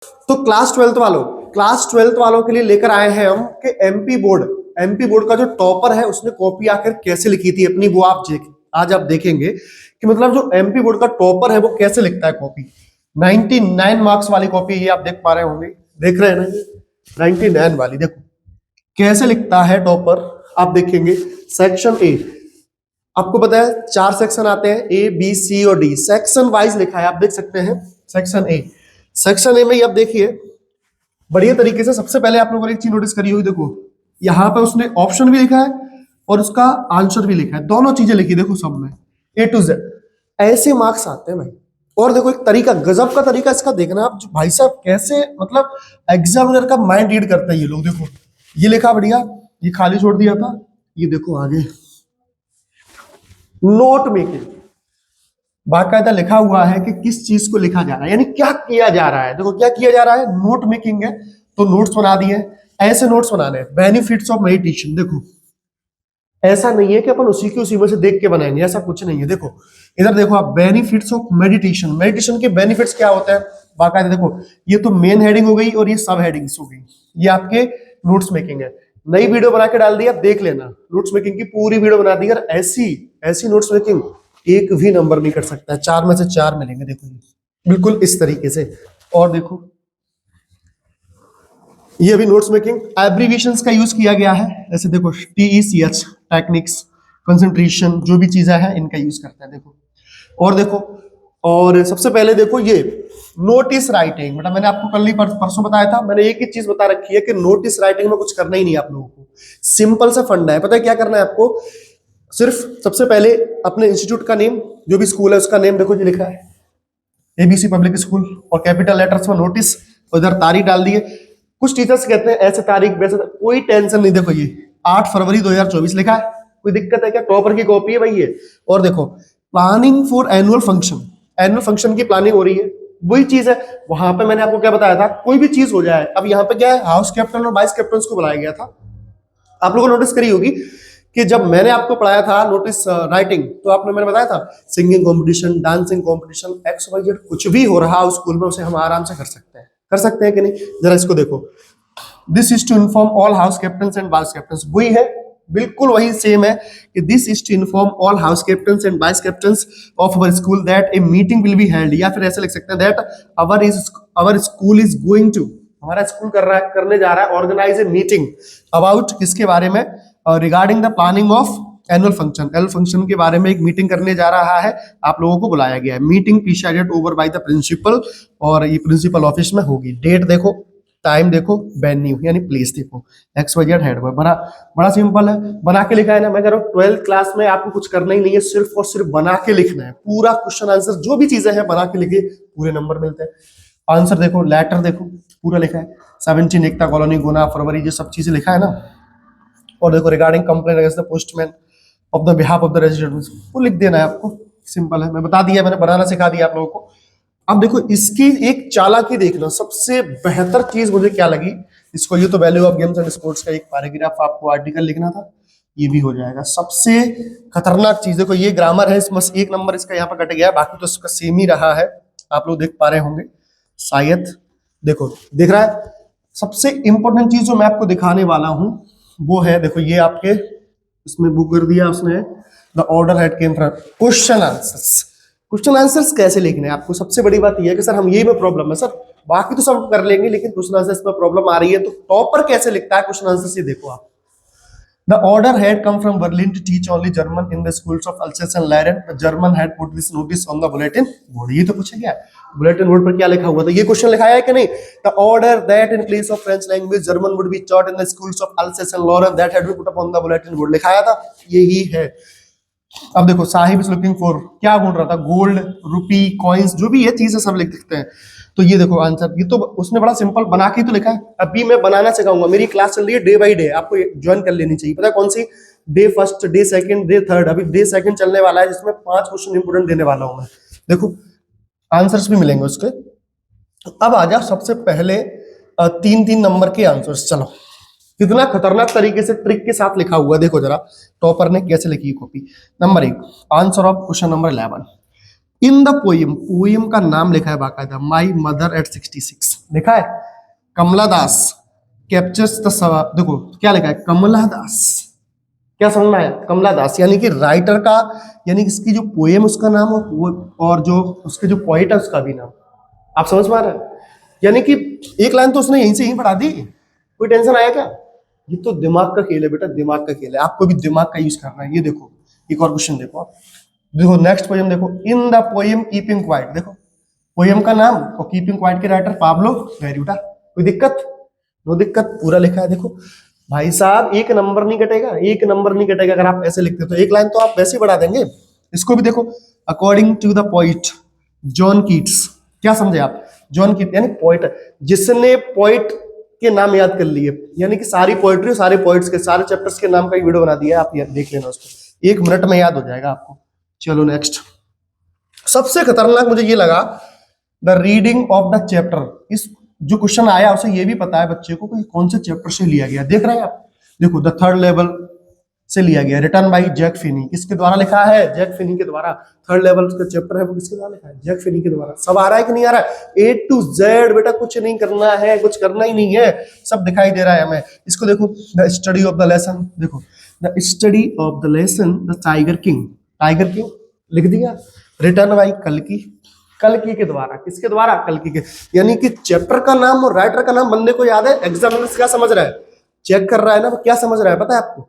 तो class twelfth वालों के लिए लेकर आए हैं हम कि एमपी बोर्ड का जो टॉपर है उसने कॉपी आकर कैसे लिखी थी अपनी, वो आप आज आप देखेंगे कि मतलब जो एमपी बोर्ड का टॉपर है वो कैसे लिखता है कॉपी। 99 मार्क्स वाली कॉपी ये आप देख पा रहे होंगे, देख रहे हैं ना ये 99 वाली, देखो कैसे लिखता है टॉपर। आप देखेंगे सेक्शन ए, आपको पता है 4 सेक्शन आते हैं, ए बी सी और डी, सेक्शन वाइज लिखा है, आप देख सकते हैं। सेक्शन ए में ही आप देखिए बढ़िया तरीके से, सबसे पहले आप लोगों ने एक चीज नोटिस करी होगी, देखो यहाँ पे उसने ऑप्शन भी लिखा है और उसका आंसर भी लिखा है, दोनों चीजें लिखी देखो सब में, ए टू जेड। ऐसे मार्क्स आते हैं भाई। और देखो एक तरीका, गजब का तरीका इसका देखना आप, भाई साहब कैसे मतलब एग्जामिनर का माइंड रीड करते हैं ये लोग। देखो ये लिखा बढ़िया, ये खाली छोड़ दिया था, ये देखो आगे नोट मेकिंग बाकायदा लिखा हुआ है कि किस चीज को लिखा जा रहा है, यानी क्या किया जा रहा है। देखो क्या किया जा रहा है, नोट मेकिंग है, तो नोट्स बना दिए। ऐसे नोट्स बनाने, बेनिफिट्स ऑफ मेडिटेशन, देखो ऐसा नहीं है कि अपन उसी में से देख के बनाएंगे, ऐसा कुछ नहीं है। देखो इधर देखो आप, बेनिफिट्स ऑफ मेडिटेशन, मेडिटेशन के बेनिफिट्स क्या होते हैं बाकायदा देखो। ये तो मेन हेडिंग हो गई और ये सब हेडिंग्स हो गई, ये आपके नोट्स मेकिंग है। नई वीडियो बना के डाल दी, आप देख लेना, नोट्स मेकिंग की पूरी वीडियो बना दी। अगर ऐसी ऐसी नोट्स मेकिंग एक भी नंबर नहीं कर सकता है, 4 में से 4 मिलेंगे। देखो ये बिल्कुल इस तरीके से। और देखो ये भी नोट्स मेकिंग, एब्रीविएशंस का यूज किया गया है, जैसे देखो TECH, टेक्निक्स, कंसंट्रेशन, जो भी चीजें हैं इनका यूज करते हैं। देखो और देखो, और सबसे पहले देखो ये नोटिस राइटिंग, बेटा मैंने आपको कल ही परसों बताया था, मैंने एक ही चीज बता रखी है कि नोटिस राइटिंग में कुछ करना ही नहीं है आप लोगों को। सिंपल सा फंडा है, पता है क्या करना है आपको। सिर्फ सबसे पहले अपने इंस्टीट्यूट का नेम, जो भी स्कूल है उसका नेम देखो जी लिखा है ABC पब्लिक स्कूल, और कैपिटल लेटर्स में नोटिस, उधर तारीख डाल दिए। कुछ टीचर्स कहते हैं ऐसे तारीख वैसे, कोई टेंशन नहीं। देखो ये 8 फरवरी 2024 लिखा है, कोई दिक्कत है क्या, टॉपर की कॉपी है भाई ये। और देखो प्लानिंग फॉर एनुअल फंक्शन की प्लानिंग हो रही है, वही चीज है। वहां पे मैंने आपको क्या बताया था, कोई भी चीज हो जाए, अब यहाँ पे क्या है, हाउस कैप्टन और वाइस कैप्टन को बुलाया गया था। आप लोगों ने नोटिस करी होगी कि जब मैंने आपको पढ़ाया था नोटिस राइटिंग, तो आपने मैंने बताया था singing competition, dancing competition, XYZ कुछ भी हो रहा है स्कूल में, उसे हम आराम से कर सकते हैं कि नहीं। जरा इसको देखो, this is to inform all house captain and vice captain, वही है, बिल्कुल वही सेम है कि this is to inform all house captain and vice captain of our school that a meeting will be held, या फिर ऐसे लिख सकते हैं that our school is going to, हमारा स्कूल करने जा रहा है ऑर्गेनाइज ए मीटिंग अबाउट किसके बारे में, regarding the planning of annual function के बारे में एक मीटिंग करने जा रहा है, आप लोगों को बुलाया गया है। Meeting presided over by the principal, और ये प्रिंसिपल ऑफिस में होगी। डेट देखो, टाइम देखो, वेन्यू यानी प्लेस देखो, XYZ हेड बॉय। बड़ा बड़ा सिंपल है, बना के लिखा है ना। मैं कह रहा हूँ 12th क्लास में आपको कुछ करना ही नहीं है, सिर्फ और सिर्फ बना के लिखना है। पूरा क्वेश्चन आंसर जो भी चीजें हैं बना के लिखिए, पूरे नंबर मिलते हैं। आंसर देखो, लेटर देखो पूरा लिखा है, 17 एकता कॉलोनी गुना फरवरी, ये सब चीजें लिखा है ना। और देखो regarding complaint against the postman of the behalf of the resident, वो लिख देना है आपको, सिंपल है। मैं बता दिया, मैंने बनाना सिखा दिया आप लोगों को। अब देखो इसकी एक चालाकी देखना, सबसे बेहतर चीज मुझे क्या लगी इसको, ये तो value of games and sports का एक पैराग्राफ आपको आर्टिकल लिखना था, ये भी हो जाएगा। सबसे खतरनाक चीज देखो, ये ग्रामर है, इसमें 1 नंबर इसका यहाँ पर कट गया, बाकी तो इसका सेम ही रहा है, आप लोग देख पा रहे होंगे शायद। देखो दिख रहा है। सबसे इंपॉर्टेंट चीज जो मैं आपको दिखाने वाला हूं वो है, देखो ये आपके इसमें बुक कर दिया उसने, the order head came from question answers कैसे लिखने हैं आपको। सबसे बड़ी बात यह है कि सर हम यही में प्रॉब्लम है सर, बाकी तो सब कर लेंगे लेकिन क्वेश्चन आंसर्स में प्रॉब्लम आ रही है, तो टॉपर कैसे लिखता है क्वेश्चन आंसर्स, ये देखो आप। The order had come from Berlin to teach only German in the schools of Alsace and Lorraine. The German had put this notice on the bulletin board. ये तो पूछा गया, बुलेटिन बोर्ड पर क्या लिखा हुआ था, ये क्वेश्चन लिखा है कि नहीं। The order that in place of French language German would be taught in the schools of Alsace and Lorraine that had been put up on the bulletin board, लिखाया था, यही है। अब देखो साहिब इज लुकिंग फॉर, क्या बोल रहा था, गोल्ड, रुपी, कॉइन्स, जो भी ये चीजें सब लिख सकते हैं। तो ये देखो आंसर, ये तो उसने बड़ा सिंपल बना के तो लिखा है। अभी मैं बनाना सिखाऊंगा, मेरी क्लास चल रही है डे बाय डे, आपको ज्वाइन कर लेनी चाहिए। पता है कौन सी, day first, day second, day third. अभी डे सेकंड चलने वाला है जिसमें 5 क्वेश्चन इंपोर्टेंट देने वाला हूं मैं। देखो आंसर्स भी मिलेंगे उसके। अब आ जाओ सबसे पहले 3-3 नंबर के आंसर्स। चलो कितना खतरनाक तरीके से ट्रिक के साथ लिखा हुआ है, देखो जरा टॉपर ने कैसे लिखी copy. Number 1, answer of question number 11, in the poem, poem का नाम लिखा है बाकायदा, माई मदर एट 66 लिखा है। कमला दास कैप्चर्स द देखो क्या लिखा है, कमला दास, क्या समझ में आया, कमला दास यानी कि राइटर का, यानी कि इसकी जो पोएम उसका नाम हो वो, और जो उसके जो पोइट है उसका भी नाम। आप समझ में आ रहा है, यानी कि एक लाइन तो उसने यहीं से यहीं पढ़ा दी, कोई टेंशन आया क्या? ये तो दिमाग का खेल है बेटा, दिमाग का खेल है, आपको भी दिमाग का यूज करना है। ये देखो एक और क्वेश्चन देखो आप, देखो नेक्स्ट पोएम देखो, in the poem keeping quiet, देखो पोएम का नाम और कीपिंग क्वाइट के राइटर पाब्लो नेरूदा। कोई दिक्कत? नो दिक्कत, पूरा लिखा है। देखो भाई साहब एक नंबर नहीं कटेगा, एक नंबर नहीं कटेगा अगर आप ऐसे लिखते हो, तो एक लाइन तो आप वैसे ही बढ़ा देंगे। इसको भी देखो, according to the poet John Keats, क्या समझे आप? जॉन कीट यानी पोइट, जिसने पोइट के नाम याद कर लिए, यानी कि सारी पोइट्री, सारे पोइट्स के, सारे चैप्टर्स के नाम का एक वीडियो बना दिया है, आप देख लेना उसको, 1 मिनट में याद हो जाएगा आपको। चलो नेक्स्ट, सबसे खतरनाक मुझे ये लगा, the reading of the chapter. इस जो क्वेश्चन आया उसे ये भी पता है बच्चे को कि कौन से चैप्टर से लिया गया, देख रहे हैं आप, देखो द थर्ड लेवल से लिया गया, रिटर्न बाय जैक फिनी, किसके द्वारा लिखा है? जैक फिनी के द्वारा। थर्ड लेवल का चैप्टर है वो किसके द्वारा लिखा है? जैक फिनी के द्वारा। सब आ रहा है कि नहीं आ रहा है? A to Z बेटा, कुछ नहीं करना है, कुछ करना ही नहीं है, सब दिखाई दे रहा है हमें। इसको देखो, the study of the lesson, देखो the study of the lesson the tiger king, tiger king लिख दिया, रिटर्न बाय कल्कि, कल्कि के द्वारा। किसके द्वारा? कल्कि के। यानी कि चैप्टर का नाम और राइटर का नाम बंदे को याद है, एग्जामिनर क्या समझ रहा है, चेक कर रहा है ना, वो क्या समझ रहा है पता है आपको?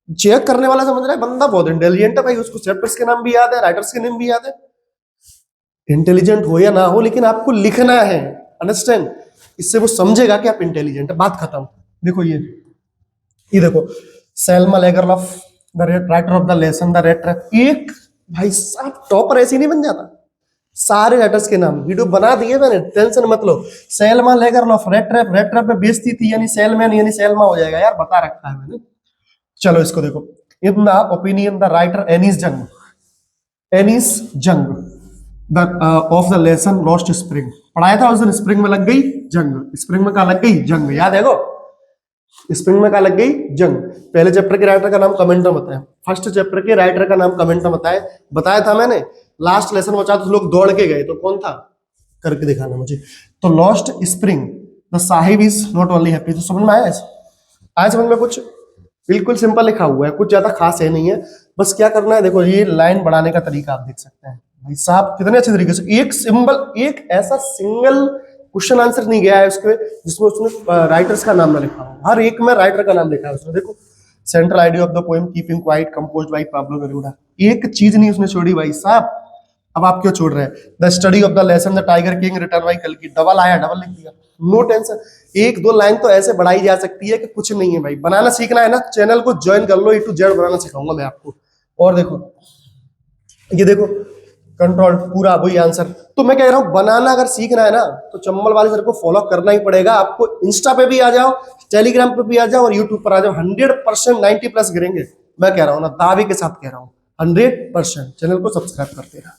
चेक करने वाला समझ रहा है बंदा बहुत इंटेलिजेंट है भाई, उसको चैप्टर्स के नाम भी याद है, राइटर्स के नाम भी याद है। इंटेलिजेंट हो या ना हो, लेकिन आपको लिखना है, अंडरस्टैंड, इससे वो समझेगा कि आप इंटेलिजेंट है, बात खत्म। देखो ये देखो, Selma Lagerlof the writer of the lesson the rattrap. एक भाई साहब टॉपर ऐसे ही नहीं बन जाता, सारे राइटर्स के नाम वीडियो बना दिए मैंने, टेंशन मत लो। Selma Lagerlof, rattrap, rattrap में बेइज्जती थी, यानी सेलमैन यानी सेल्मा हो जाएगा यार, बता रखा है मैंने। चलो इसको देखो, in the opinion the writer Anees Jung, Anees Jung the of the lesson lost spring, पढ़ाया था उस दिन, स्प्रिंग में लग गई जंग, स्प्रिंग में कहा लग गई जंग, याद है को? स्प्रिंग में कहा लग गई जंग। पहले चैप्टर के राइटर का नाम कमेंट में बताया, फर्स्ट चैप्टर के राइटर का नाम कमेंट में बताया था मैंने। लास्ट लेसन बचा तो लोग दौड़ के गए, तो कौन था? करके दिखाना मुझे। तो lost spring the Sahib is not only happy, तो समझ में आया? आया समझ में? कुछ बिल्कुल सिंपल लिखा हुआ है, कुछ ज्यादा खास है नहीं है, बस क्या करना है देखो, ये लाइन बढ़ाने का तरीका आप देख सकते हैं भाई साहब कितने अच्छे तरीके से, एक सिंबल, एक ऐसा सिंगल क्वेश्चन आंसर नहीं गया है उसके जिसमें उसने राइटर्स का नाम ना लिखा हो, हर एक में राइटर का नाम लिखा है उसने। देखो, central idea of the poem keeping quiet composed bye Pablo Neruda, एक चीज नहीं उसने छोड़ी भाई साहब। अब आप क्यों छोड़ रहे हैं? The study of the lesson the tiger king return by कल्कि, डबल आया, डबल लिख दिया, नो टेंशन। 1-2 लाइन तो ऐसे बढ़ाई जा सकती है कि कुछ नहीं है भाई। बनाना सीखना है ना, चैनल को ज्वाइन कर लो, A to Z बनाना सिखाऊंगा मैं आपको। और देखो ये देखो, कंट्रोल पूरा वही आंसर। तो मैं कह रहा हूं बनाना अगर सीखना है ना, तो चंबल वाले सर को फॉलो करना ही पड़ेगा आपको। इंस्टा पे भी आ जाओ, टेलीग्राम पे भी आ जाओ और यूट्यूब पर आ जाओ, 100% 90+ गिरेंगे। मैं कह रहा हूं ना, दावे के साथ कह रहा हूं, 100%। चैनल को सब्सक्राइब करते रहा।